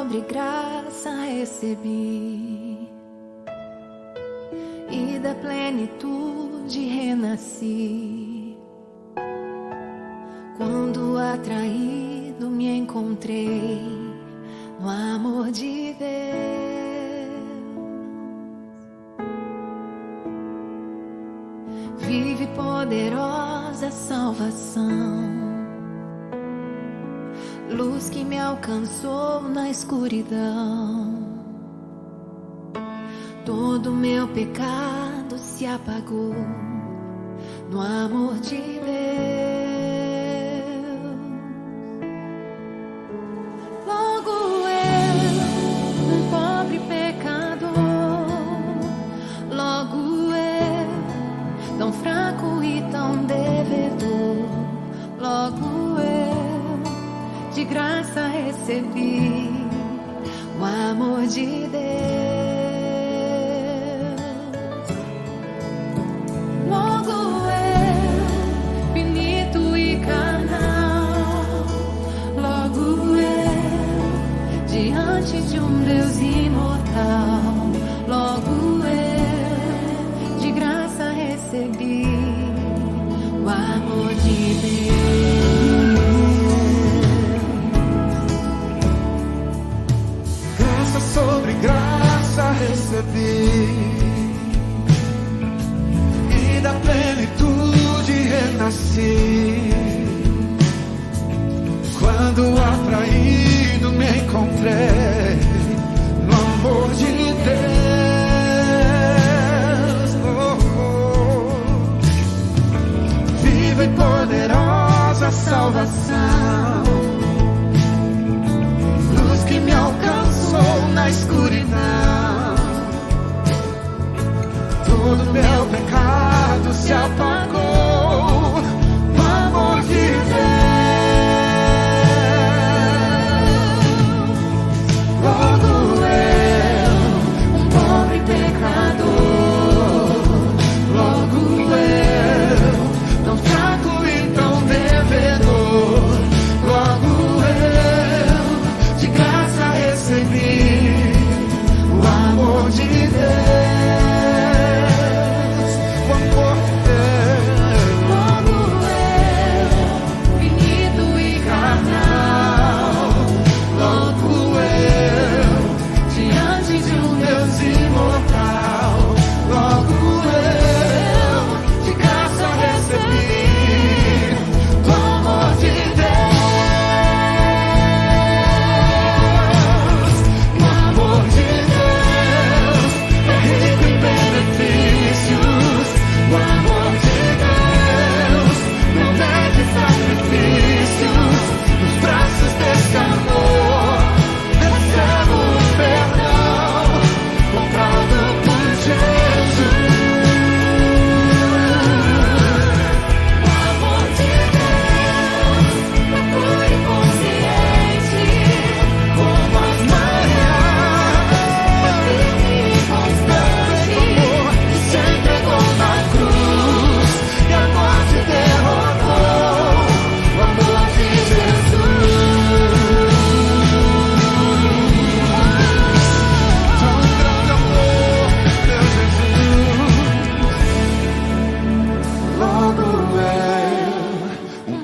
sobre graça recebi, e da plenitude renasci. Quando atraído me encontrei no amor de Deus. Vive poderosa salvação, luz que me alcançou na escuridão. Todo meu pecado se apagou no amor de Deus. Logo eu, um pobre pecador, logo eu, tão fraco e tão devedor, logo eu, de graça recebi o amor de Deus. Logo eu, finito e carnal, logo eu, diante de um Deus imortal, logo eu, de graça recebi o amor de Deus. Graça sobre graça recebi, e da plenitude renasci. Quando atraído me encontrei no amor de Deus. Viva e poderosa salvação, luz que me alcançou na escuridão. Todo meu pecado se apagou no amor de Deus. Logo eu, um pobre pecador, logo eu, tão fraco e tão devedor, logo eu, de graça recebi o amor de Deus.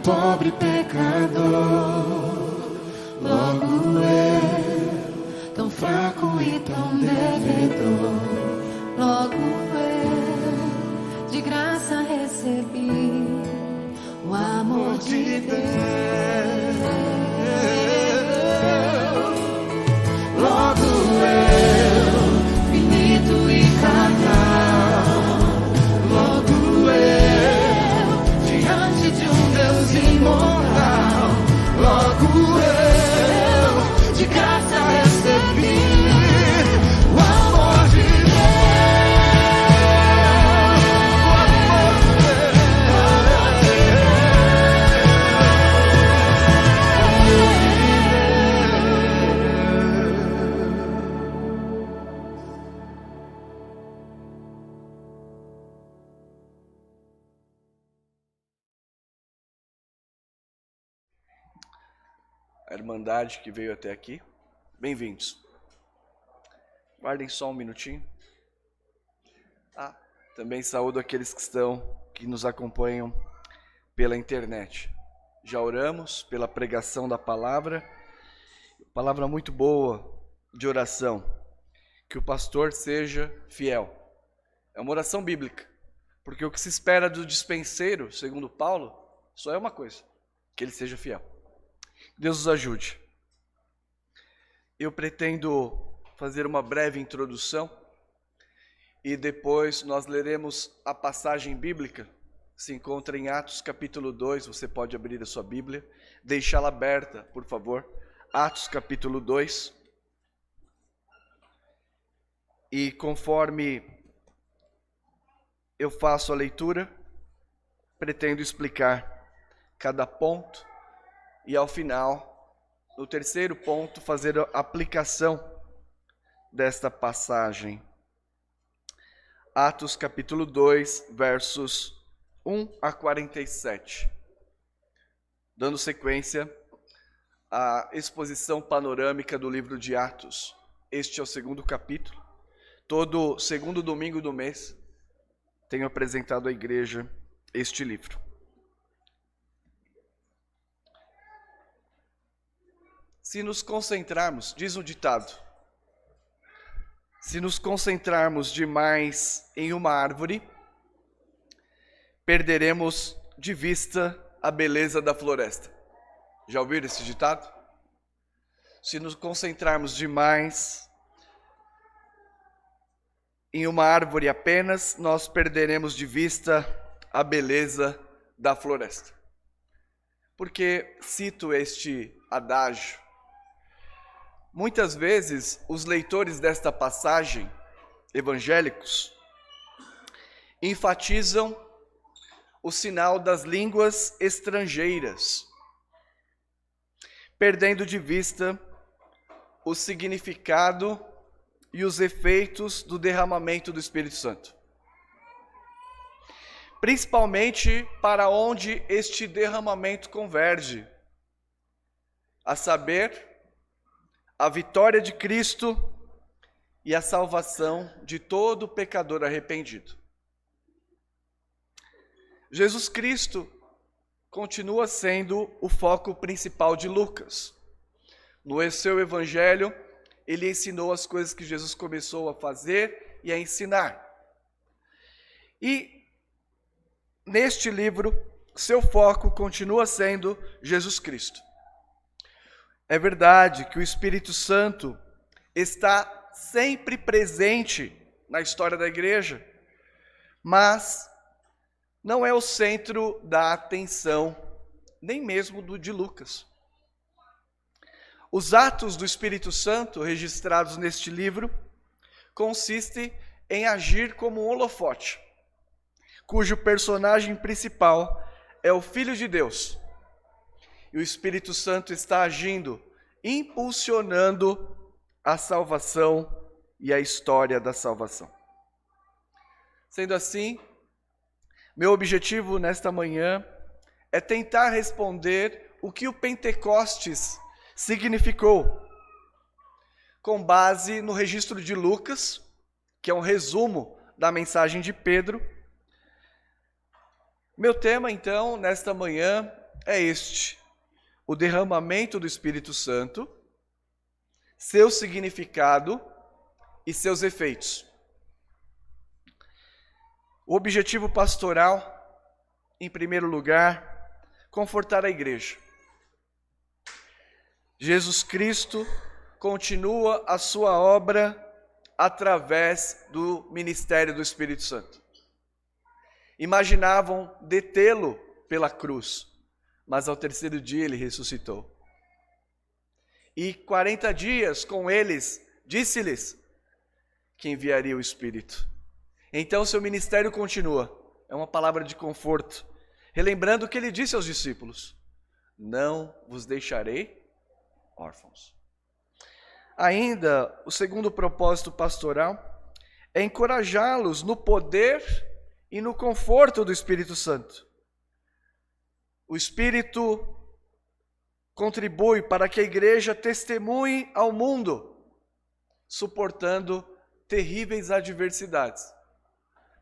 Pobre pecador, logo eu, tão fraco e tão devedor, Logo eu, de graça recebi o amor de Deus. Logo eu, finito e carnal, logo eu, diante de um Deus imortal, logo eu, de graça recebi o amor de a Irmandade que veio até aqui, bem-vindos. Guardem só um minutinho. Também saúdo aqueles que nos acompanham pela internet. Já oramos pela pregação da palavra muito boa de oração, que o pastor seja fiel. É uma oração bíblica, porque o que se espera do dispenseiro, segundo Paulo, só é uma coisa, que ele seja fiel. Deus nos ajude. Eu pretendo fazer uma breve introdução e depois nós leremos a passagem bíblica. Se encontra em Atos capítulo 2, você pode abrir a sua Bíblia, deixá-la aberta, por favor. Atos capítulo 2. E conforme eu faço a leitura, pretendo explicar cada ponto e ao final, no terceiro ponto, fazer a aplicação desta passagem. Atos capítulo 2, versos 1 a 47. Dando sequência à exposição panorâmica do livro de Atos. Este é o segundo capítulo. Todo segundo domingo do mês tenho apresentado à igreja este livro. Se nos concentrarmos, diz um ditado, se nos concentrarmos demais em uma árvore, perderemos de vista a beleza da floresta. Já ouviram esse ditado? Se nos concentrarmos demais em uma árvore apenas, nós perderemos de vista a beleza da floresta. Por que cito este adágio? Muitas vezes, os leitores desta passagem, evangélicos, enfatizam o sinal das línguas estrangeiras, perdendo de vista o significado e os efeitos do derramamento do Espírito Santo. Principalmente para onde este derramamento converge, a saber, a vitória de Cristo e a salvação de todo pecador arrependido. Jesus Cristo continua sendo o foco principal de Lucas. No seu evangelho, ele ensinou as coisas que Jesus começou a fazer e a ensinar. E neste livro, seu foco continua sendo Jesus Cristo. É verdade que o Espírito Santo está sempre presente na história da igreja, mas não é o centro da atenção, nem mesmo de Lucas. Os atos do Espírito Santo registrados neste livro consistem em agir como um holofote, cujo personagem principal é o Filho de Deus. E o Espírito Santo está agindo, impulsionando a salvação e a história da salvação. Sendo assim, meu objetivo nesta manhã é tentar responder o que o Pentecostes significou, com base no registro de Lucas, que é um resumo da mensagem de Pedro. Meu tema, então, nesta manhã é este: o derramamento do Espírito Santo, seu significado e seus efeitos. O objetivo pastoral, em primeiro lugar, confortar a igreja. Jesus Cristo continua a sua obra através do ministério do Espírito Santo. Imaginavam detê-lo pela cruz, mas ao terceiro dia ele ressuscitou. E 40 dias com eles, disse-lhes que enviaria o Espírito. Então seu ministério continua. É uma palavra de conforto, relembrando o que ele disse aos discípulos: não vos deixarei órfãos. Ainda, o segundo propósito pastoral é encorajá-los no poder e no conforto do Espírito Santo. O Espírito contribui para que a igreja testemunhe ao mundo, suportando terríveis adversidades.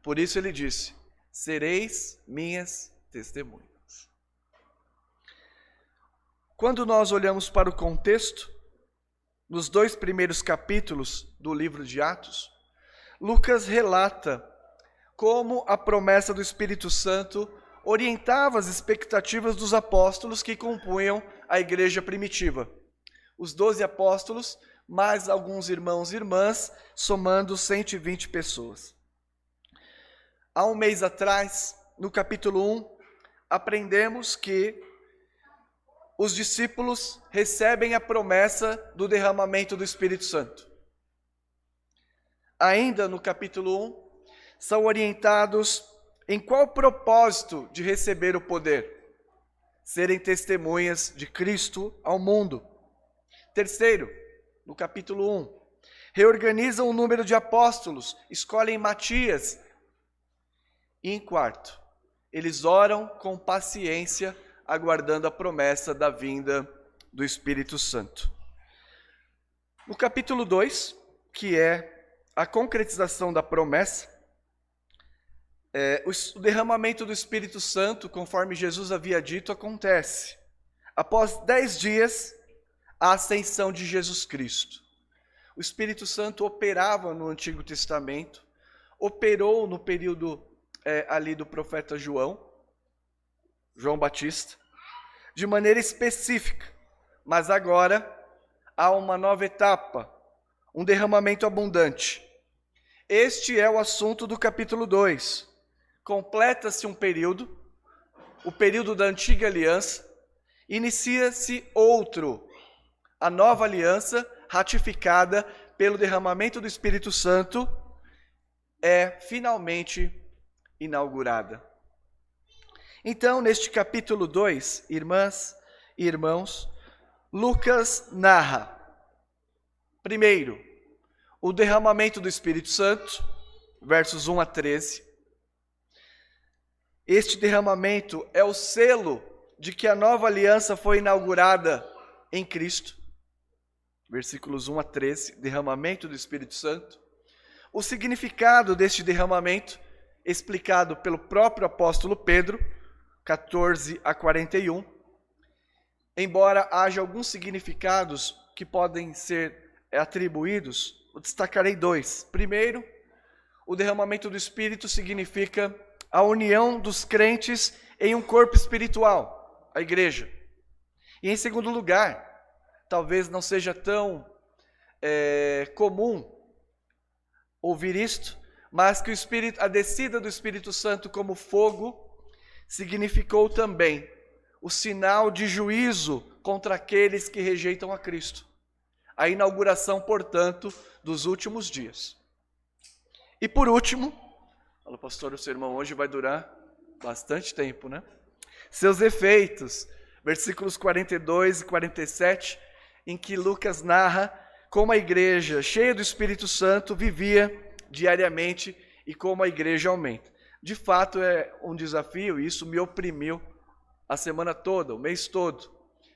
Por isso ele disse: sereis minhas testemunhas. Quando nós olhamos para o contexto, nos 2 primeiros capítulos do livro de Atos, Lucas relata como a promessa do Espírito Santo orientava as expectativas dos apóstolos que compunham a igreja primitiva. Os 12 apóstolos, mais alguns irmãos e irmãs, somando 120 pessoas. Há um mês atrás, no capítulo 1, aprendemos que os discípulos recebem a promessa do derramamento do Espírito Santo. Ainda no capítulo 1, são orientados em qual propósito de receber o poder: serem testemunhas de Cristo ao mundo. Terceiro, no capítulo 1, reorganizam o número de apóstolos, escolhem Matias. E em quarto, eles oram com paciência, aguardando a promessa da vinda do Espírito Santo. No capítulo 2, que é a concretização da promessa, o derramamento do Espírito Santo, conforme Jesus havia dito, acontece após 10 dias, a ascensão de Jesus Cristo. O Espírito Santo operava no Antigo Testamento, operou no período ali do profeta João Batista, de maneira específica, mas agora há uma nova etapa, um derramamento abundante. Este é o assunto do capítulo 2. Completa-se um período, o período da antiga aliança, inicia-se outro, a nova aliança, ratificada pelo derramamento do Espírito Santo, é finalmente inaugurada. Então, neste capítulo 2, irmãs e irmãos, Lucas narra, primeiro, o derramamento do Espírito Santo, versos 1 a 13. Este derramamento é o selo de que a nova aliança foi inaugurada em Cristo. Versículos 1 a 13, derramamento do Espírito Santo. O significado deste derramamento, explicado pelo próprio apóstolo Pedro, 14 a 41. Embora haja alguns significados que podem ser atribuídos, eu destacarei 2. Primeiro, o derramamento do Espírito significa a união dos crentes em um corpo espiritual, a igreja. E em segundo lugar, talvez não seja tão comum ouvir isto, mas que a descida do Espírito Santo como fogo significou também o sinal de juízo contra aqueles que rejeitam a Cristo. A inauguração, portanto, dos últimos dias. E por último, fala, pastor, o sermão hoje vai durar bastante tempo, né? Seus efeitos, versículos 42 e 47, em que Lucas narra como a igreja, cheia do Espírito Santo, vivia diariamente e como a igreja aumenta. De fato, é um desafio, e isso me oprimiu a semana toda, o mês todo.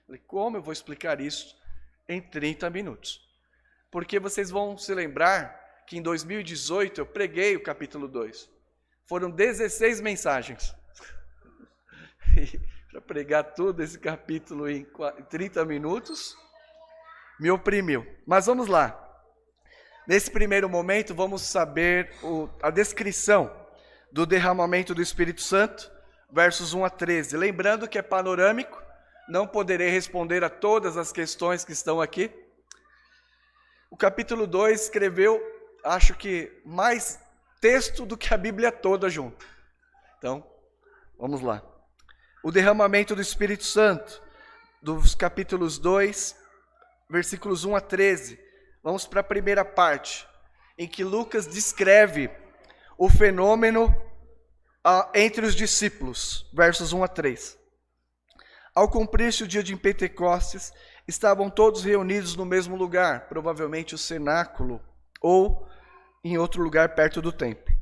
Falei, como eu vou explicar isso em 30 minutos? Porque vocês vão se lembrar que em 2018 eu preguei o capítulo 2. Foram 16 mensagens. Para pregar todo esse capítulo em 30 minutos, me oprimiu. Mas vamos lá. Nesse primeiro momento, vamos saber a descrição do derramamento do Espírito Santo, versos 1 a 13. Lembrando que é panorâmico, não poderei responder a todas as questões que estão aqui. O capítulo 2 escreveu, acho que mais texto do que a Bíblia toda junto. Então, vamos lá. O derramamento do Espírito Santo, dos capítulos 2, versículos 1 a 13. Vamos para a primeira parte, em que Lucas descreve o fenômeno entre os discípulos, versos 1 a 3. Ao cumprir-se o dia de Pentecostes, estavam todos reunidos no mesmo lugar, provavelmente o cenáculo, ou em outro lugar perto do templo.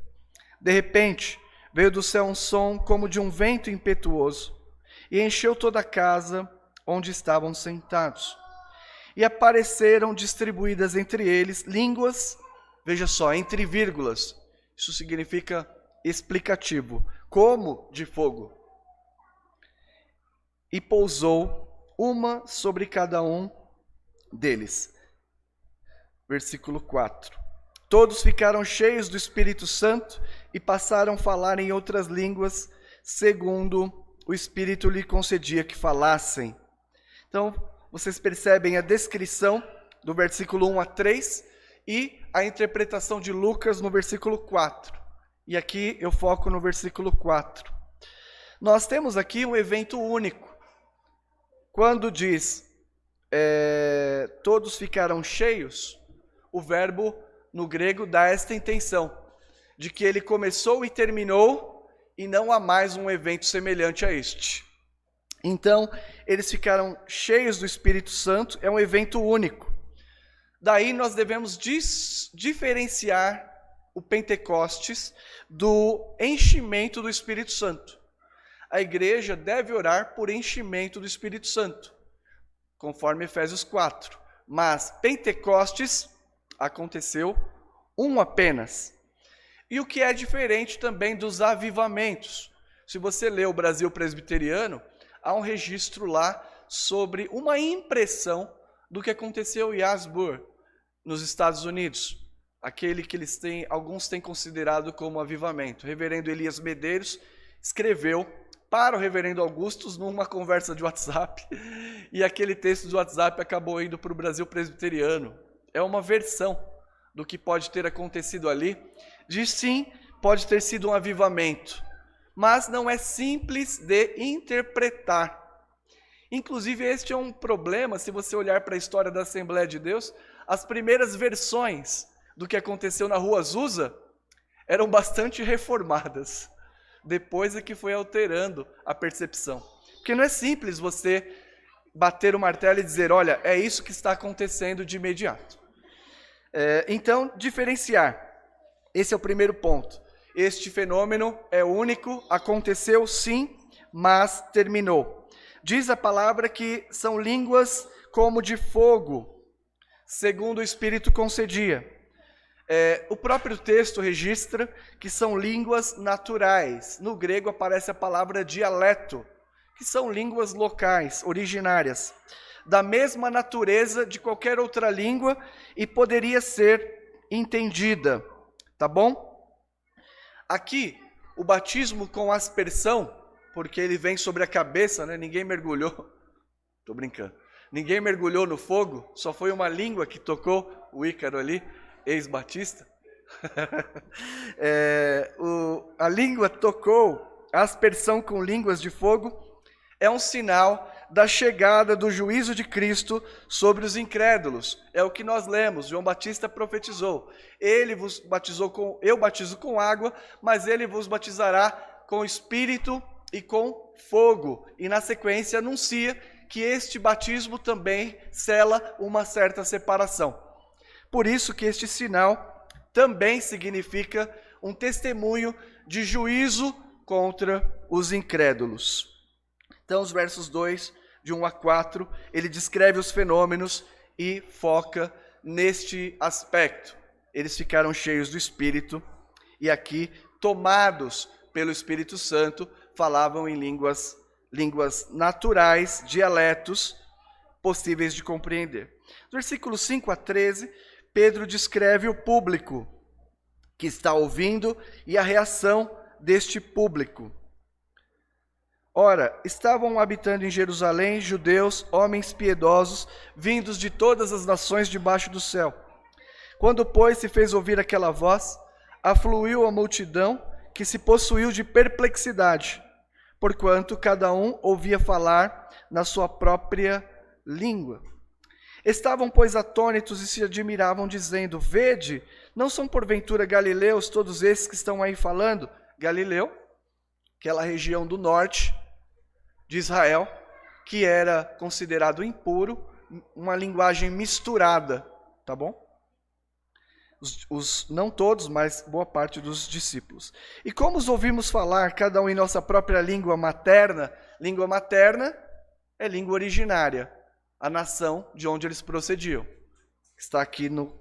De repente, veio do céu um som como de um vento impetuoso, e encheu toda a casa onde estavam sentados. E apareceram distribuídas entre eles línguas, veja só, entre vírgulas. Isso significa explicativo, como de fogo. E pousou uma sobre cada um deles. Versículo 4. Todos ficaram cheios do Espírito Santo e passaram a falar em outras línguas, segundo o Espírito lhe concedia que falassem. Então, vocês percebem a descrição do versículo 1 a 3 e a interpretação de Lucas no versículo 4. E aqui eu foco no versículo 4. Nós temos aqui um evento único. Quando diz, todos ficaram cheios, o verbo no grego dá esta intenção, de que ele começou e terminou, e não há mais um evento semelhante a este. Então, eles ficaram cheios do Espírito Santo, é um evento único. Daí nós devemos diferenciar o Pentecostes do enchimento do Espírito Santo. A igreja deve orar por enchimento do Espírito Santo, conforme Efésios 4. Mas Pentecostes aconteceu um apenas. E o que é diferente também dos avivamentos. Se você lê o Brasil Presbiteriano, há um registro lá sobre uma impressão do que aconteceu em Asbury, nos Estados Unidos. Aquele que alguns têm considerado como avivamento. O reverendo Elias Medeiros escreveu para o reverendo Augustus numa conversa de WhatsApp, e aquele texto do WhatsApp acabou indo para o Brasil Presbiteriano. É uma versão do que pode ter acontecido ali. Diz sim, pode ter sido um avivamento, mas não é simples de interpretar. Inclusive, este é um problema, se você olhar para a história da Assembleia de Deus, as primeiras versões do que aconteceu na Rua Azusa eram bastante reformadas. Depois é que foi alterando a percepção. Porque não é simples você bater o martelo e dizer, olha, é isso que está acontecendo de imediato. Então, diferenciar. Esse é o primeiro ponto. Este fenômeno é único, aconteceu sim, mas terminou. Diz a palavra que são línguas como de fogo, segundo o Espírito concedia. O próprio texto registra que são línguas naturais. No grego aparece a palavra dialeto, que são línguas locais, originárias, da mesma natureza de qualquer outra língua e poderia ser entendida. Tá bom? Aqui, o batismo com aspersão, porque ele vem sobre a cabeça, né? Ninguém mergulhou, tô brincando, ninguém mergulhou no fogo, só foi uma língua que tocou o Ícaro ali, ex-batista. A língua tocou, a aspersão com línguas de fogo é um sinal da chegada do juízo de Cristo sobre os incrédulos. É o que nós lemos, João Batista profetizou. Ele vos batizou eu batizo com água, mas ele vos batizará com Espírito e com fogo. E na sequência anuncia que este batismo também sela uma certa separação. Por isso que este sinal também significa um testemunho de juízo contra os incrédulos. Então, os versos 2, de 1 a 4, ele descreve os fenômenos e foca neste aspecto. Eles ficaram cheios do Espírito e aqui, tomados pelo Espírito Santo, falavam em línguas naturais, dialetos, possíveis de compreender. Versículos 5 a 13, Pedro descreve o público que está ouvindo e a reação deste público. Ora, estavam habitando em Jerusalém judeus, homens piedosos, vindos de todas as nações debaixo do céu. Quando, pois, se fez ouvir aquela voz, afluiu a multidão, que se possuiu de perplexidade, porquanto cada um ouvia falar na sua própria língua. Estavam, pois, atônitos e se admiravam, dizendo, vede, não são porventura galileus todos esses que estão aí falando? Galileu, aquela região do norte de Israel, que era considerado impuro, uma linguagem misturada, tá bom? Não todos, mas boa parte dos discípulos. E como os ouvimos falar, cada um em nossa própria língua materna é língua originária, a nação de onde eles procediam. Está aqui no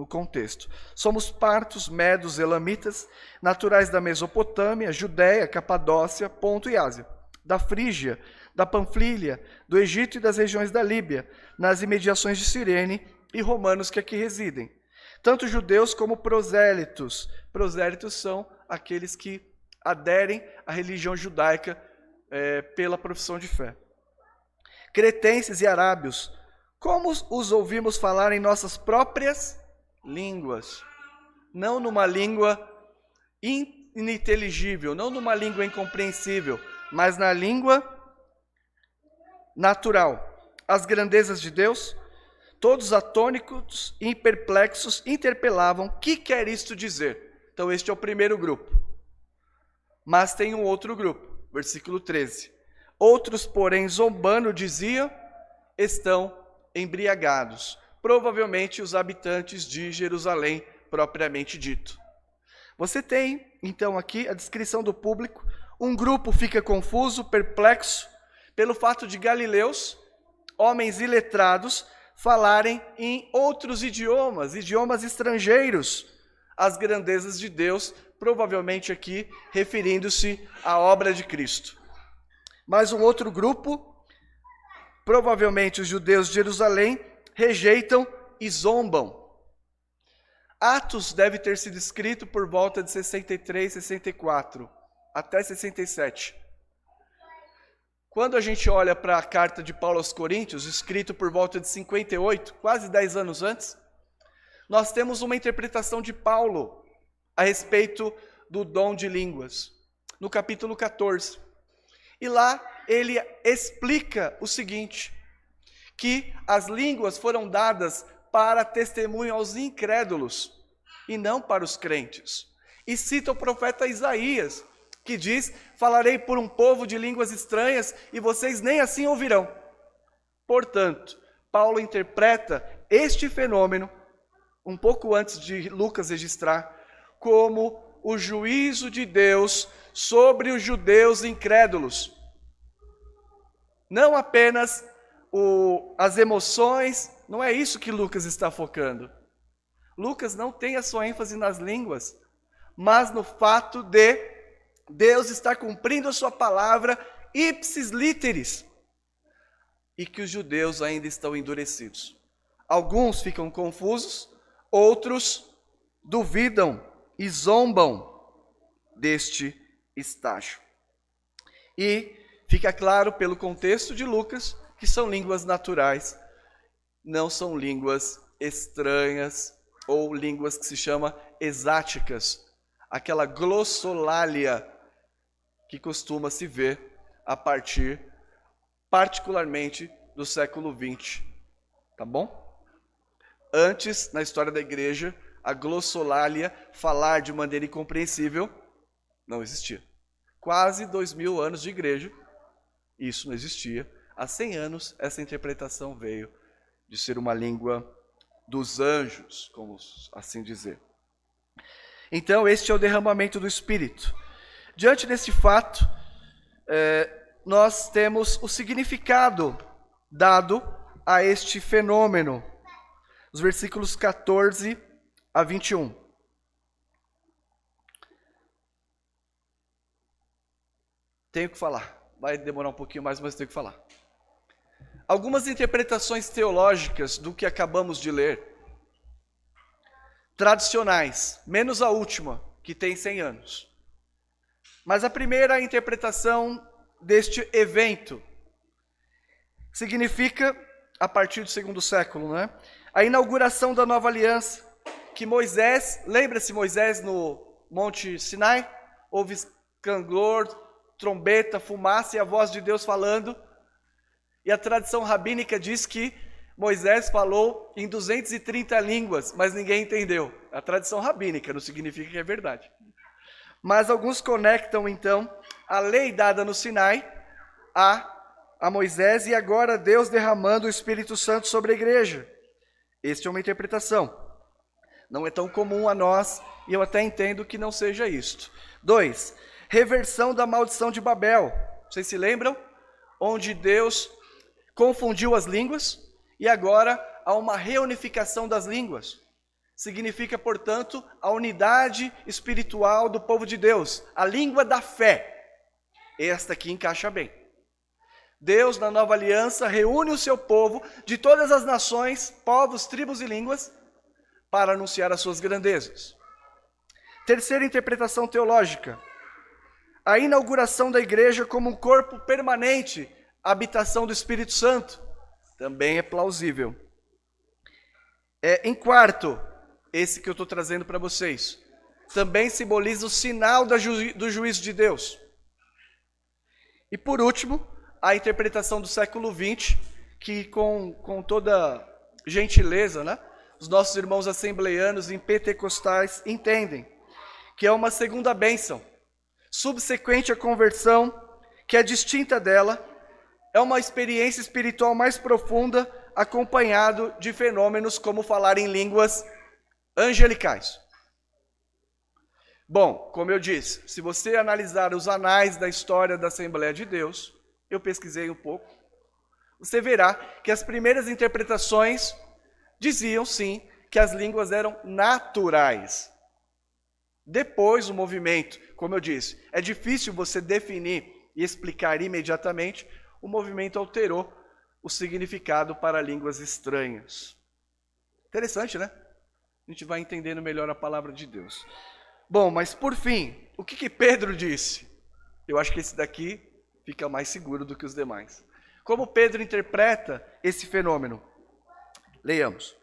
contexto. Somos partos, medos, elamitas, naturais da Mesopotâmia, Judéia, Capadócia, Ponto e Ásia, da Frígia, da Panfilha, do Egito e das regiões da Líbia, nas imediações de Cirene, e romanos que aqui residem. Tanto judeus como prosélitos. Prosélitos são aqueles que aderem à religião judaica pela profissão de fé. Cretenses e arábios, como os ouvimos falar em nossas próprias línguas, não numa língua ininteligível, não numa língua incompreensível, mas na língua natural. As grandezas de Deus, todos atônicos e perplexos interpelavam: que quer isto dizer? Então este é o primeiro grupo. Mas tem um outro grupo, versículo 13. Outros, porém, zombando, diziam: estão embriagados. Provavelmente os habitantes de Jerusalém, propriamente dito. Você tem, então, aqui a descrição do público. Um grupo fica confuso, perplexo, pelo fato de galileus, homens iletrados, falarem em outros idiomas, idiomas estrangeiros, as grandezas de Deus, provavelmente aqui referindo-se à obra de Cristo. Mas um outro grupo, provavelmente os judeus de Jerusalém, rejeitam e zombam. Atos deve ter sido escrito por volta de 63, 64, até 67. Quando a gente olha para a carta de Paulo aos Coríntios, escrito por volta de 58, quase 10 anos antes, nós temos uma interpretação de Paulo a respeito do dom de línguas, no capítulo 14. E lá ele explica o seguinte, que as línguas foram dadas para testemunho aos incrédulos e não para os crentes. E cita o profeta Isaías, que diz: falarei por um povo de línguas estranhas e vocês nem assim ouvirão. Portanto, Paulo interpreta este fenômeno, um pouco antes de Lucas registrar, como o juízo de Deus sobre os judeus incrédulos. Não apenas as emoções, não é isso que Lucas está focando. Lucas não tem a sua ênfase nas línguas, mas no fato de Deus estar cumprindo a sua palavra ipsis literis, e que os judeus ainda estão endurecidos. Alguns ficam confusos, outros duvidam e zombam deste estágio. E fica claro pelo contexto de Lucas que são línguas naturais, não são línguas estranhas ou línguas que se chama exáticas, aquela glossolalia que costuma se ver a partir, particularmente, do século XX, tá bom? Antes, na história da igreja, a glossolalia, falar de maneira incompreensível, não existia. Quase 2000 anos de igreja, isso não existia. Há 100 anos, essa interpretação veio de ser uma língua dos anjos, como assim dizer. Então, este é o derramamento do Espírito. Diante desse fato, nós temos o significado dado a este fenômeno. Os versículos 14 a 21. Tenho que falar. Vai demorar um pouquinho mais, mas tenho que falar. Algumas interpretações teológicas do que acabamos de ler, tradicionais, menos a última, que tem 100 anos. Mas a primeira interpretação deste evento significa, a partir do segundo século, né? A inauguração da nova aliança, que Moisés, lembra-se Moisés no Monte Sinai? Houve escangor, trombeta, fumaça e a voz de Deus falando. E a tradição rabínica diz que Moisés falou em 230 línguas, mas ninguém entendeu. A tradição rabínica não significa que é verdade. Mas alguns conectam, então, a lei dada no Sinai a Moisés e agora Deus derramando o Espírito Santo sobre a igreja. Esta é uma interpretação. Não é tão comum a nós, e eu até entendo que não seja isto. 2. Reversão da maldição de Babel. Vocês se lembram? Onde Deus confundiu as línguas e agora há uma reunificação das línguas. Significa, portanto, a unidade espiritual do povo de Deus, a língua da fé. Esta aqui encaixa bem. Deus, na nova aliança, reúne o seu povo de todas as nações, povos, tribos e línguas para anunciar as suas grandezas. Terceira interpretação teológica. A inauguração da igreja como um corpo permanente, a habitação do Espírito Santo. Também é plausível. Em quarto, esse que eu estou trazendo para vocês, também simboliza o sinal do juízo de Deus. E por último, a interpretação do século XX, que com toda gentileza, né, os nossos irmãos assembleianos e pentecostais entendem, que é uma segunda bênção, subsequente à conversão, que é distinta dela, é uma experiência espiritual mais profunda, acompanhado de fenômenos como falar em línguas angelicais. Bom, como eu disse, se você analisar os anais da história da Assembleia de Deus, eu pesquisei um pouco, você verá que as primeiras interpretações diziam sim que as línguas eram naturais. Depois o movimento, como eu disse, é difícil você definir e explicar imediatamente, o movimento alterou o significado para línguas estranhas. Interessante, né? A gente vai entendendo melhor a palavra de Deus. Bom, mas por fim, o que Pedro disse? Eu acho que esse daqui fica mais seguro do que os demais. Como Pedro interpreta esse fenômeno? Leiamos.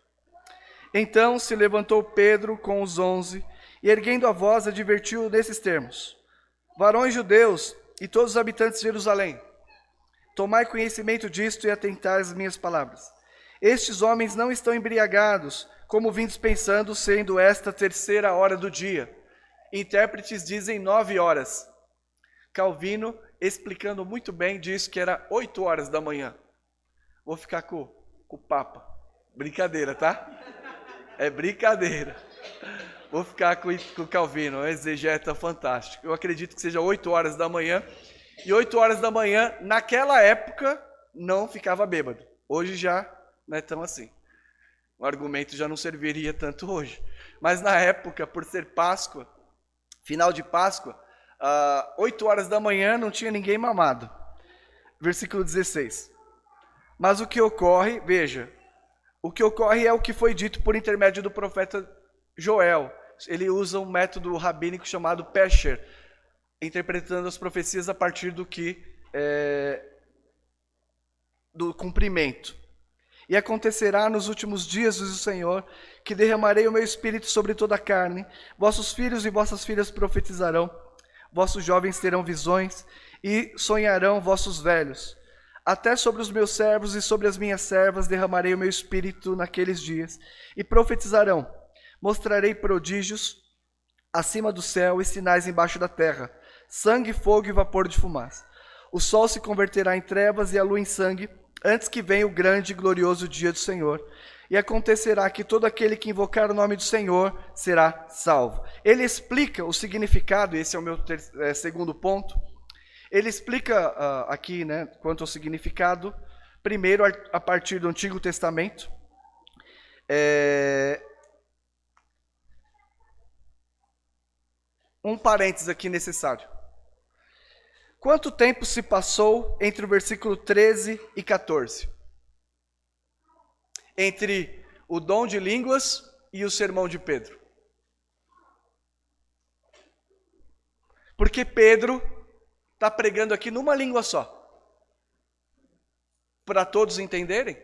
Então se levantou Pedro com os 11 e, erguendo a voz, advertiu nesses termos: varões judeus e todos os habitantes de Jerusalém, tomai conhecimento disto e atentai às minhas palavras. Estes homens não estão embriagados, como vim dispensando, sendo esta 3ª hora do dia. Intérpretes dizem 9 horas. Calvino, explicando muito bem, diz que era 8 horas da manhã. Vou ficar com o Papa. Brincadeira, tá? É brincadeira. Vou ficar com o Calvino, um exegeta fantástico. Eu acredito que seja 8 horas da manhã. E 8 horas da manhã, naquela época, não ficava bêbado. Hoje já não é tão assim. O argumento já não serviria tanto hoje. Mas na época, por ser Páscoa, final de Páscoa, 8 horas da manhã não tinha ninguém mamado. Versículo 16. Mas o que ocorre, veja, o que ocorre é o que foi dito por intermédio do profeta Joel. Ele usa um método rabínico chamado Pesher, interpretando as profecias a partir do cumprimento. E acontecerá nos últimos dias, diz o Senhor, que derramarei o meu espírito sobre toda a carne. Vossos filhos e vossas filhas profetizarão. Vossos jovens terão visões e sonharão vossos velhos. Até sobre os meus servos e sobre as minhas servas derramarei o meu espírito naqueles dias. E profetizarão. Mostrarei prodígios acima do céu e sinais embaixo da terra. Sangue, fogo e vapor de fumaça. O sol se converterá em trevas e a lua em sangue, antes que venha o grande e glorioso dia do Senhor. E acontecerá que todo aquele que invocar o nome do Senhor será salvo. Ele explica o significado, esse é o meu segundo ponto. Ele explica aqui, né, quanto ao significado, primeiro a partir do Antigo Testamento. Um parênteses aqui necessário. Quanto tempo se passou entre o versículo 13 e 14? Entre o dom de línguas e o sermão de Pedro. Porque Pedro está pregando aqui numa língua só. Para todos entenderem?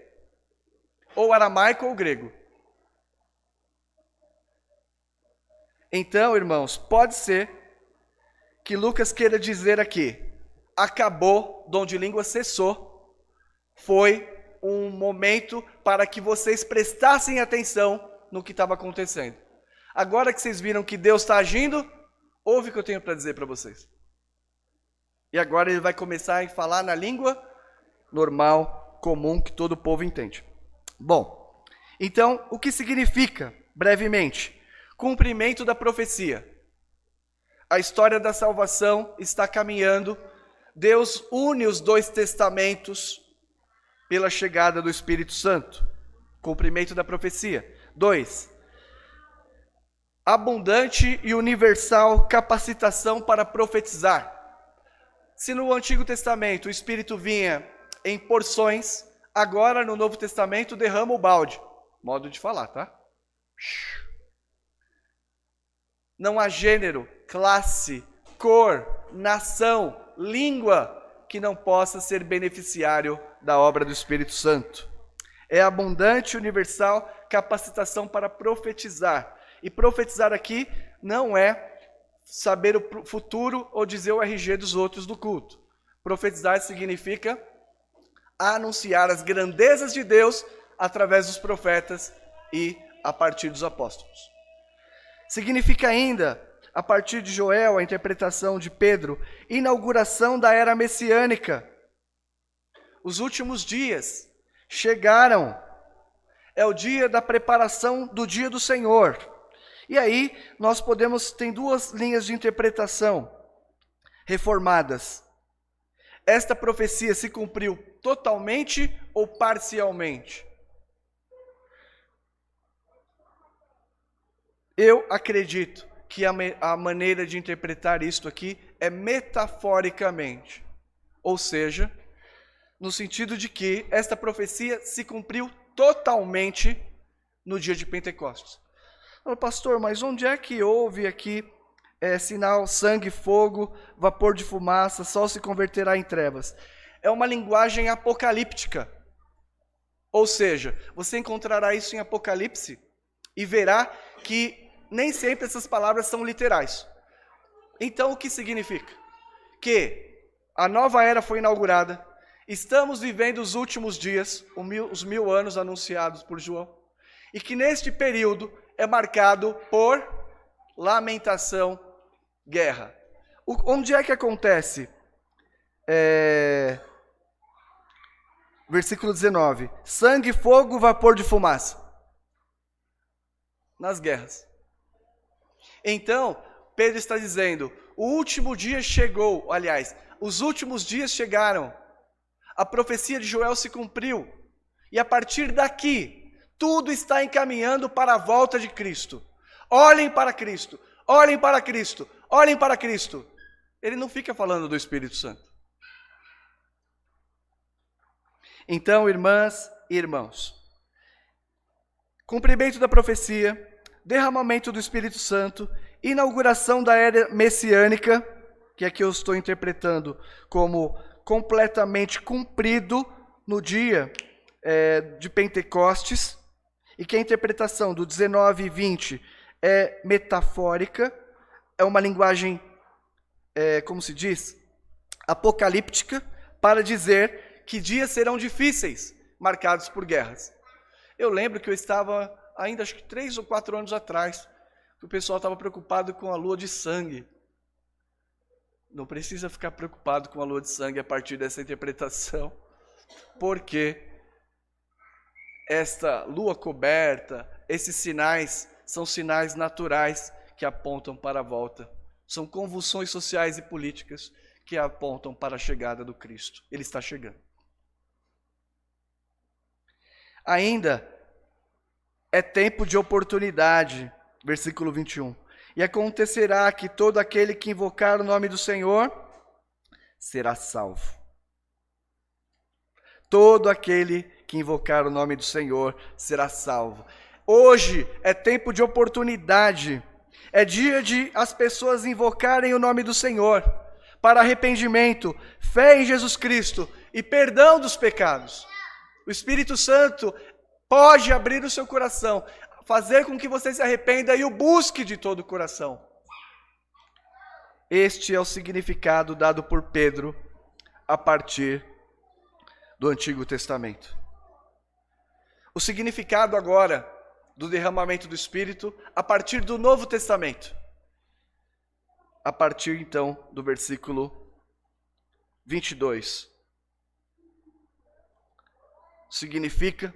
Ou aramaico ou grego. Então, irmãos, pode ser que Lucas queira dizer aqui, acabou, dom de língua cessou, foi um momento para que vocês prestassem atenção no que estava acontecendo. Agora que vocês viram que Deus está agindo, ouve o que eu tenho para dizer para vocês. E agora ele vai começar a falar na língua normal, comum, que todo o povo entende. Bom, então, o que significa, brevemente, cumprimento da profecia? A história da salvação está caminhando. Deus une os 2 testamentos pela chegada do Espírito Santo, cumprimento da profecia. 2, abundante e universal capacitação para profetizar. Se no Antigo Testamento o Espírito vinha em porções, agora no Novo Testamento derrama o balde. Modo de falar, tá? Não há gênero, classe, cor, nação, língua que não possa ser beneficiário da obra do Espírito Santo. É abundante, universal capacitação para profetizar. E profetizar aqui não é saber o futuro ou dizer o RG dos outros do culto. Profetizar significa anunciar as grandezas de Deus através dos profetas e a partir dos apóstolos. Significa ainda, a partir de Joel, a interpretação de Pedro, inauguração da era messiânica. Os últimos dias chegaram. É o dia da preparação do dia do Senhor. E aí, nós tem duas linhas de interpretação reformadas. Esta profecia se cumpriu totalmente ou parcialmente? Eu acredito que a maneira de interpretar isto aqui é metaforicamente. Ou seja, no sentido de que esta profecia se cumpriu totalmente no dia de Pentecostes. Pastor, mas onde é que houve aqui sinal, sangue, fogo, vapor de fumaça, sol se converterá em trevas? É uma linguagem apocalíptica. Ou seja, você encontrará isso em Apocalipse e verá que nem sempre essas palavras são literais. Então, o que significa? Que a nova era foi inaugurada, estamos vivendo os últimos dias, os 1000 anos anunciados por João, e que neste período é marcado por lamentação, guerra. Onde é que acontece? Versículo 19. Sangue, fogo, vapor de fumaça. Nas guerras. Então, Pedro está dizendo, o último dia chegou, aliás, os últimos dias chegaram. A profecia de Joel se cumpriu. E a partir daqui, tudo está encaminhando para a volta de Cristo. Olhem para Cristo, olhem para Cristo, olhem para Cristo. Ele não fica falando do Espírito Santo. Então, irmãs e irmãos, cumprimento da profecia, derramamento do Espírito Santo, inauguração da era messiânica, que aqui eu estou interpretando como completamente cumprido no dia de Pentecostes, e que a interpretação do 19 e 20 é metafórica, é uma linguagem, como se diz, apocalíptica, para dizer que dias serão difíceis, marcados por guerras. Eu lembro que eu estava, ainda acho que 3 ou 4 anos atrás, que o pessoal estava preocupado com a lua de sangue. Não precisa ficar preocupado com a lua de sangue a partir dessa interpretação, porque esta lua coberta, esses sinais, são sinais naturais que apontam para a volta. São convulsões sociais e políticas que apontam para a chegada do Cristo. Ele está chegando. Ainda é tempo de oportunidade, versículo 21. E acontecerá que todo aquele que invocar o nome do Senhor será salvo. Todo aquele que invocar o nome do Senhor será salvo. Hoje é tempo de oportunidade. É dia de as pessoas invocarem o nome do Senhor para arrependimento, fé em Jesus Cristo e perdão dos pecados. O Espírito Santo pode abrir o seu coração, fazer com que você se arrependa e o busque de todo o coração. Este é o significado dado por Pedro a partir do Antigo Testamento. O significado agora do derramamento do Espírito a partir do Novo Testamento. A partir então do versículo 22. Significa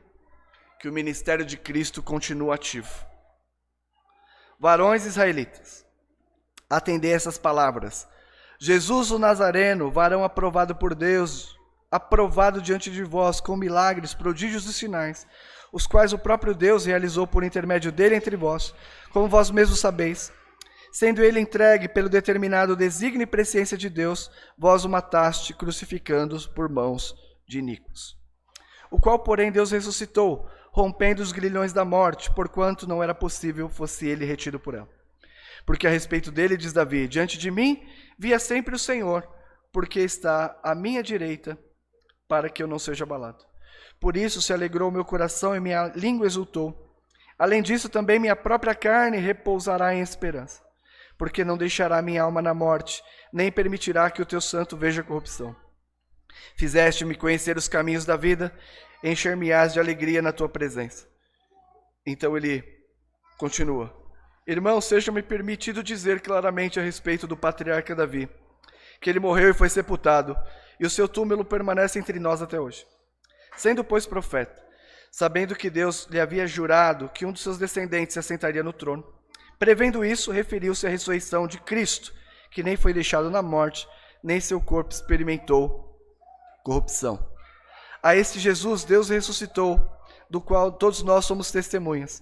que o ministério de Cristo continua ativo. Varões israelitas, atendei essas palavras. Jesus o Nazareno, varão aprovado por Deus, aprovado diante de vós com milagres, prodígios e sinais, os quais o próprio Deus realizou por intermédio dele entre vós, como vós mesmos sabeis. Sendo ele entregue pelo determinado desígnio e presciência de Deus, vós o mataste, crucificando-os por mãos de iníquos. O qual, porém, Deus ressuscitou, rompendo os grilhões da morte, porquanto não era possível fosse ele retido por ela. Porque a respeito dele, diz Davi, diante de mim via sempre o Senhor, porque está à minha direita, para que eu não seja abalado. Por isso se alegrou meu coração e minha língua exultou. Além disso, também minha própria carne repousará em esperança, porque não deixará minha alma na morte, nem permitirá que o teu santo veja corrupção. Fizeste-me conhecer os caminhos da vida, encher-me-ás de alegria na tua presença. Então ele continua. Irmão, seja-me permitido dizer claramente a respeito do patriarca Davi, que ele morreu e foi sepultado, e o seu túmulo permanece entre nós até hoje. Sendo, pois, profeta, sabendo que Deus lhe havia jurado que um dos seus descendentes se assentaria no trono, prevendo isso, referiu-se à ressurreição de Cristo, que nem foi deixado na morte, nem seu corpo experimentou corrupção. A este Jesus, Deus ressuscitou, do qual todos nós somos testemunhas.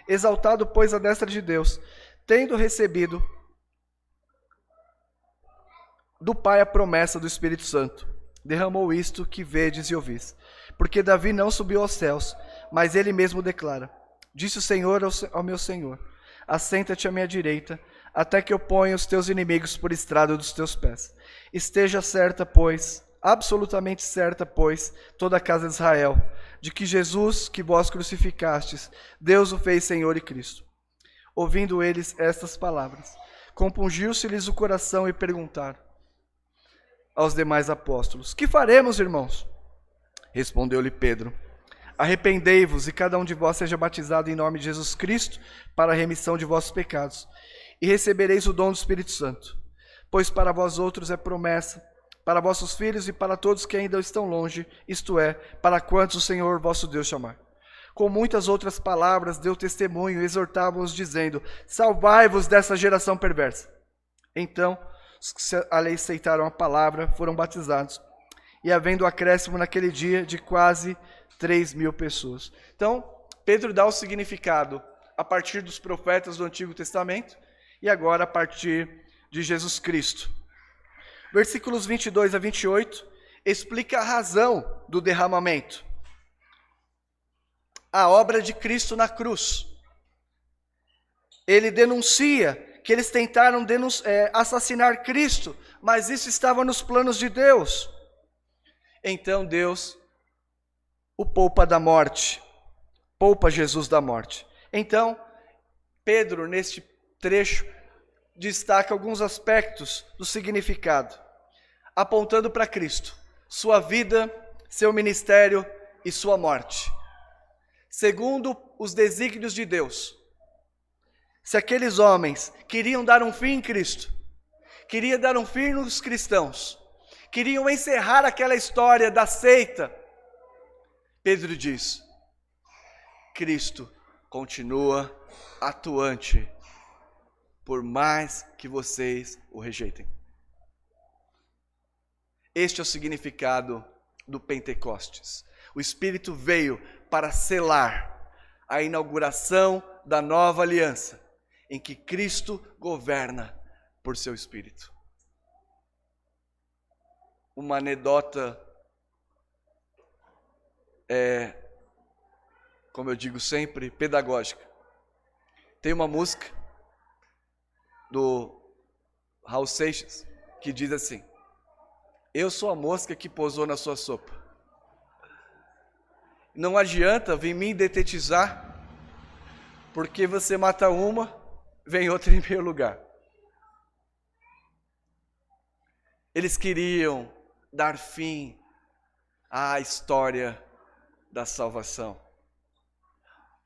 Exaltado, pois, à destra de Deus, tendo recebido do Pai a promessa do Espírito Santo, derramou isto que vedes e ouvis. Porque Davi não subiu aos céus, mas ele mesmo declara: disse o Senhor ao meu Senhor, assenta-te à minha direita, até que eu ponha os teus inimigos por estrado dos teus pés. Esteja certa, pois, absolutamente certa, pois, toda a casa de Israel, de que Jesus, que vós crucificastes, Deus o fez Senhor e Cristo. Ouvindo eles estas palavras, compungiu-se-lhes o coração e perguntaram aos demais apóstolos: que faremos, irmãos? Respondeu-lhe Pedro: arrependei-vos e cada um de vós seja batizado em nome de Jesus Cristo para a remissão de vossos pecados, e recebereis o dom do Espírito Santo. Pois para vós outros é promessa, para vossos filhos e para todos que ainda estão longe, isto é, para quantos o Senhor vosso Deus chamar. Com muitas outras palavras deu testemunho e exortava-os, dizendo: salvai-vos dessa geração perversa. Então os que aceitaram a palavra foram batizados, e havendo acréscimo naquele dia de quase 3.000 pessoas. Então, Pedro dá o significado a partir dos profetas do Antigo Testamento e agora a partir de Jesus Cristo. Versículos 22 a 28 explica a razão do derramamento. A obra de Cristo na cruz. Ele denuncia que eles tentaram assassinar Cristo, mas isso estava nos planos de Deus. Então Deus o poupa da morte, poupa Jesus da morte. Então, Pedro, neste trecho, destaca alguns aspectos do significado, apontando para Cristo, sua vida, seu ministério e sua morte. Segundo os desígnios de Deus, se aqueles homens queriam dar um fim em Cristo, queriam dar um fim nos cristãos, queriam encerrar aquela história da seita, Pedro diz: Cristo continua atuante, por mais que vocês o rejeitem. Este é o significado do Pentecostes. O Espírito veio para selar a inauguração da nova aliança, em que Cristo governa por seu Espírito. Uma anedota como eu digo sempre, pedagógica. Tem uma música do Raul Seixas que diz assim: eu sou a mosca que pousou na sua sopa. Não adianta vir me detetizar, porque você mata uma, vem outra em primeiro lugar. Eles queriam dar fim à história da salvação.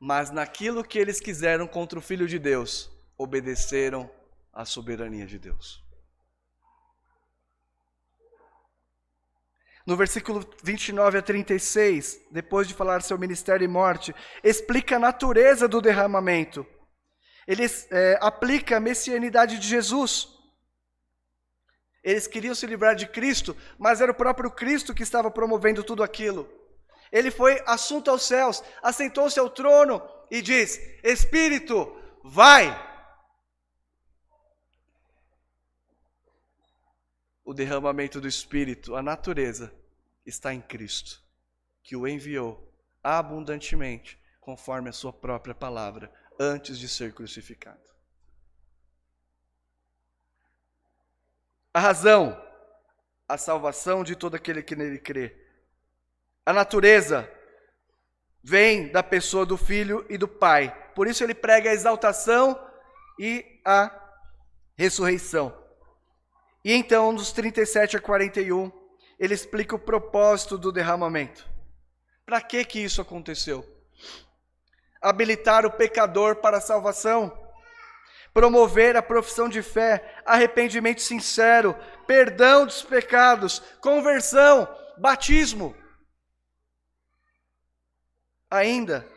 Mas naquilo que eles quiseram contra o Filho de Deus, obedeceram à soberania de Deus. No versículo 29 a 36, depois de falar seu ministério e morte, explica a natureza do derramamento. Ele aplica a messianidade de Jesus. Eles queriam se livrar de Cristo, mas era o próprio Cristo que estava promovendo tudo aquilo. Ele foi assunto aos céus, assentou-se ao trono e diz: Espírito, vai! O derramamento do Espírito, a natureza, está em Cristo, que o enviou abundantemente, conforme a sua própria palavra, antes de ser crucificado. A razão, a salvação de todo aquele que nele crê. A natureza vem da pessoa do Filho e do Pai. Por isso ele prega a exaltação e a ressurreição. E então, dos 37 a 41, ele explica o propósito do derramamento. Para que isso aconteceu? Habilitar o pecador para a salvação, promover a profissão de fé, arrependimento sincero, perdão dos pecados, conversão, batismo. Ainda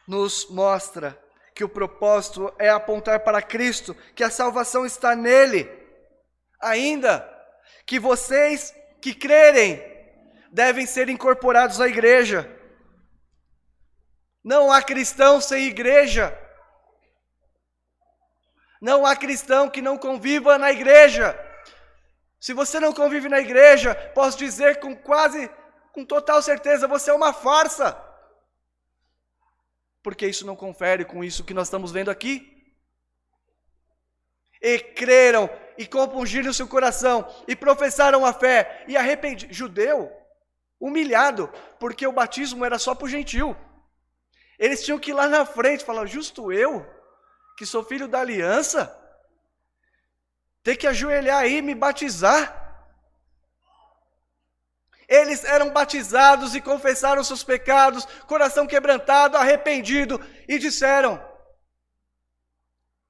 nos mostra que o propósito é apontar para Cristo, que a salvação está nele. Ainda que vocês que crerem devem ser incorporados à igreja. Não há cristão sem igreja. Não há cristão que não conviva na igreja. Se você não convive na igreja, posso dizer com total certeza, você é uma farsa. Porque isso não confere com isso que nós estamos vendo aqui. E creram, e compungiram seu coração, e professaram a fé, e arrependido. Judeu, humilhado, porque o batismo era só para o gentil. Eles tinham que ir lá na frente, falar, justo eu, que sou filho da aliança, ter que ajoelhar aí e me batizar. Eles eram batizados e confessaram seus pecados, coração quebrantado, arrependido, e disseram,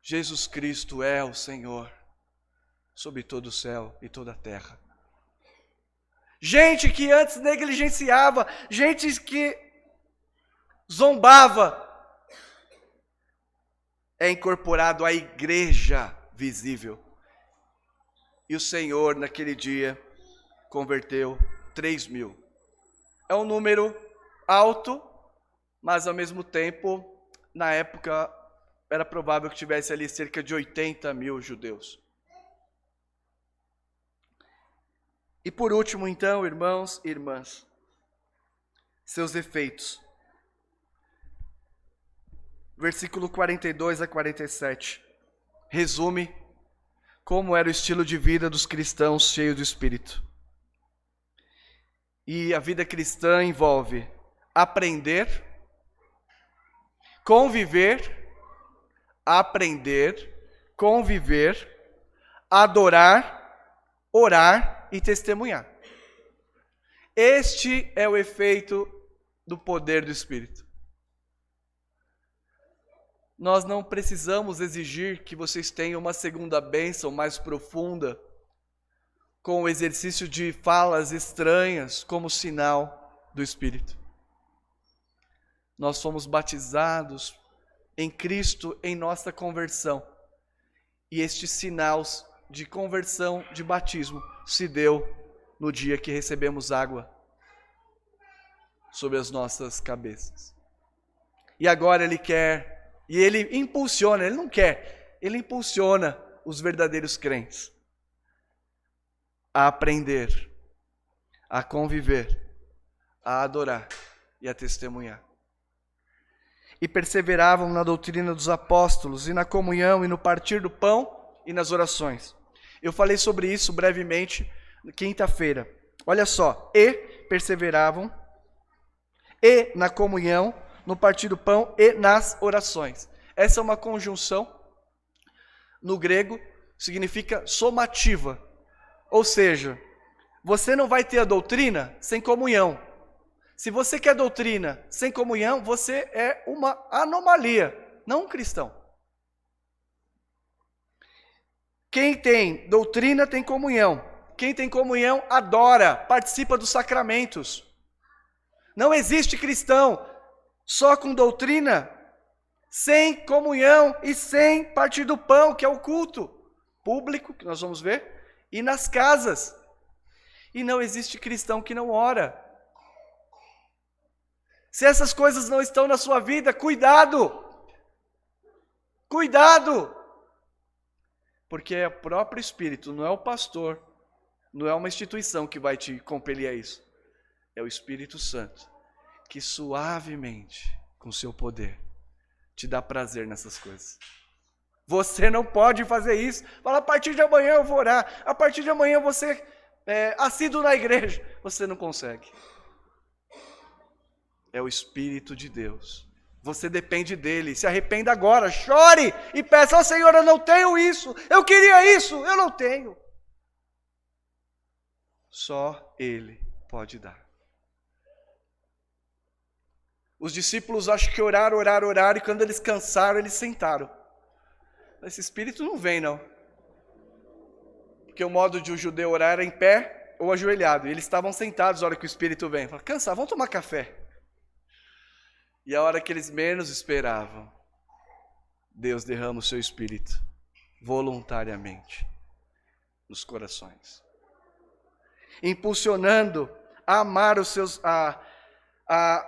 Jesus Cristo é o Senhor, sobre todo o céu e toda a terra. Gente que antes negligenciava, gente que zombava, é incorporado à igreja visível. E o Senhor, naquele dia, converteu 3.000. É um número alto, mas ao mesmo tempo, na época, era provável que tivesse ali cerca de 80.000 judeus. E por último, então, irmãos e irmãs, seus efeitos. Versículo 42 a 47, resume como era o estilo de vida dos cristãos cheios do Espírito. E a vida cristã envolve aprender, conviver, adorar, orar e testemunhar. Este é o efeito do poder do Espírito. Nós não precisamos exigir que vocês tenham uma segunda bênção mais profunda, com o exercício de falas estranhas como sinal do Espírito. Nós fomos batizados em Cristo em nossa conversão. E este sinal de conversão, de batismo, se deu no dia que recebemos água sobre as nossas cabeças. E agora Ele quer... E ele impulsiona, ele não quer, ele impulsiona os verdadeiros crentes a aprender, a conviver, a adorar e a testemunhar. E perseveravam na doutrina dos apóstolos, e na comunhão, e no partir do pão, e nas orações. Eu falei sobre isso brevemente quinta-feira. Olha só, e perseveravam, e na comunhão, no partir do pão e nas orações. Essa é uma conjunção, no grego, significa somativa. Ou seja, você não vai ter a doutrina sem comunhão. Se você quer doutrina sem comunhão, você é uma anomalia, não um cristão. Quem tem doutrina tem comunhão. Quem tem comunhão adora, participa dos sacramentos. Não existe cristão só com doutrina, sem comunhão e sem partir do pão, que é o culto público, que nós vamos ver, e nas casas. E não existe cristão que não ora. Se essas coisas não estão na sua vida, cuidado! Cuidado! Porque é o próprio Espírito, não é o pastor, não é uma instituição que vai te compelir a isso. É o Espírito Santo, que suavemente, com seu poder, te dá prazer nessas coisas. Você não pode fazer isso. Fala, a partir de amanhã eu vou orar. A partir de amanhã você assíduo na igreja. Você não consegue. É o Espírito de Deus. Você depende dele. Se arrependa agora. Chore e peça ao Senhor, eu não tenho isso. Eu queria isso, eu não tenho. Só ele pode dar. Os discípulos acham que oraram, e quando eles cansaram, eles sentaram. Esse espírito não vem, não. Porque o modo de um judeu orar era em pé ou ajoelhado. E eles estavam sentados na hora que o espírito vem. Falaram, cansaram, vamos tomar café. E a hora que eles menos esperavam, Deus derrama o seu espírito voluntariamente nos corações. Impulsionando a amar os seus... a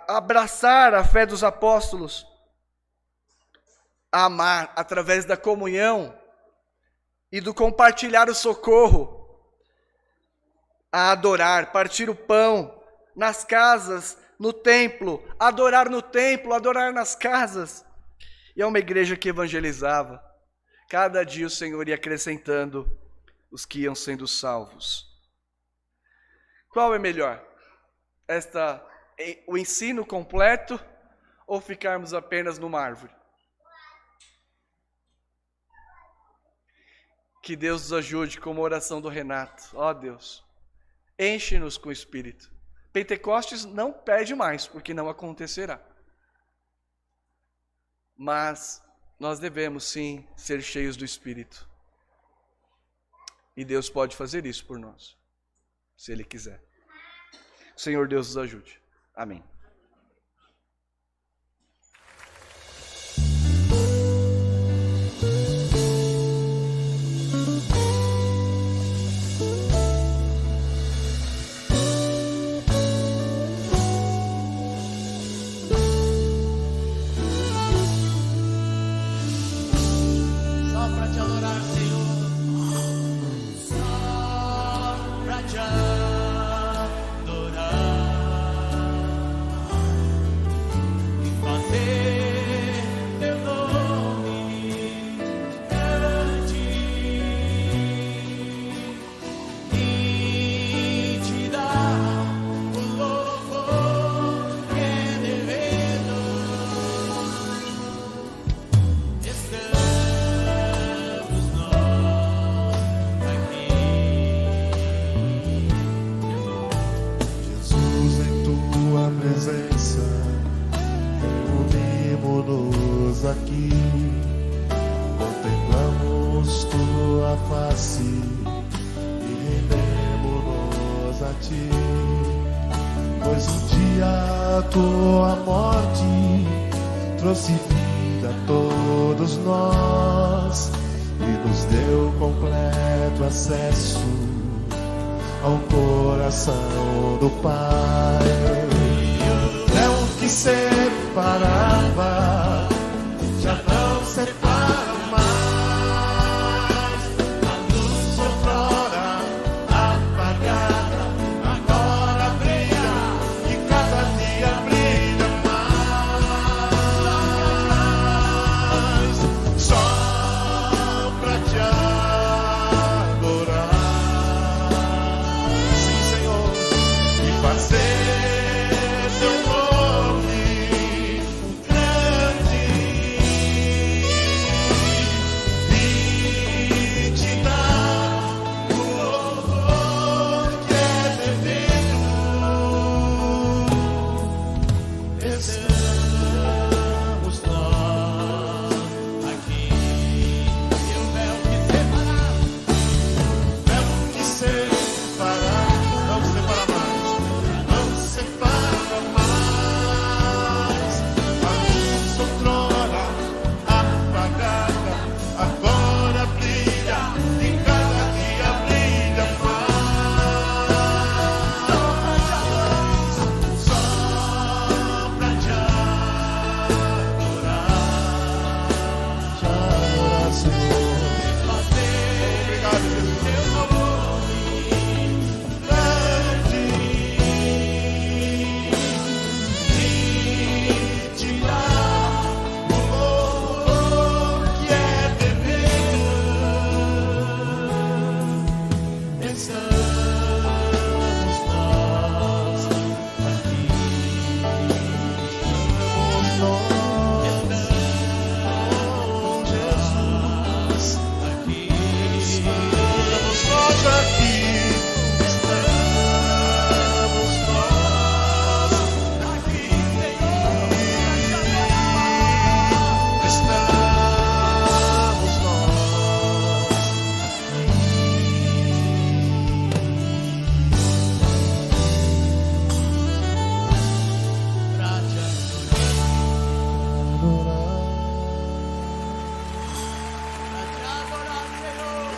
abraçar a fé dos apóstolos, a amar através da comunhão e do compartilhar o socorro, a adorar, partir o pão nas casas, no templo, adorar no templo, adorar nas casas. E é uma igreja que evangelizava. Cada dia o Senhor ia acrescentando os que iam sendo salvos. Qual é melhor? O ensino completo ou ficarmos apenas numa árvore? Que Deus nos ajude, como a oração do Renato. Ó Deus, enche-nos com o Espírito. Pentecostes não pede mais, porque não acontecerá. Mas nós devemos sim ser cheios do Espírito. E Deus pode fazer isso por nós, se Ele quiser. O Senhor Deus nos ajude. Amém. Só pra te adorar, Senhor. Só pra te adorar. Aqui contemplamos tua face e rendemos-nos a ti, pois um dia a tua morte trouxe vida a todos nós e nos deu completo acesso ao coração do Pai. O véu que separava já não separa mais. A luz outrora apagada agora brilha e cada dia brilha mais. Só pra te adorar, sim, Senhor, e fazer teu nome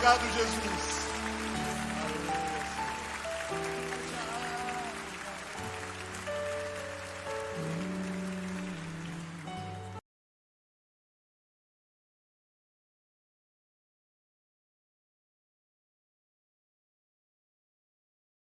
Obrigado, Jesus.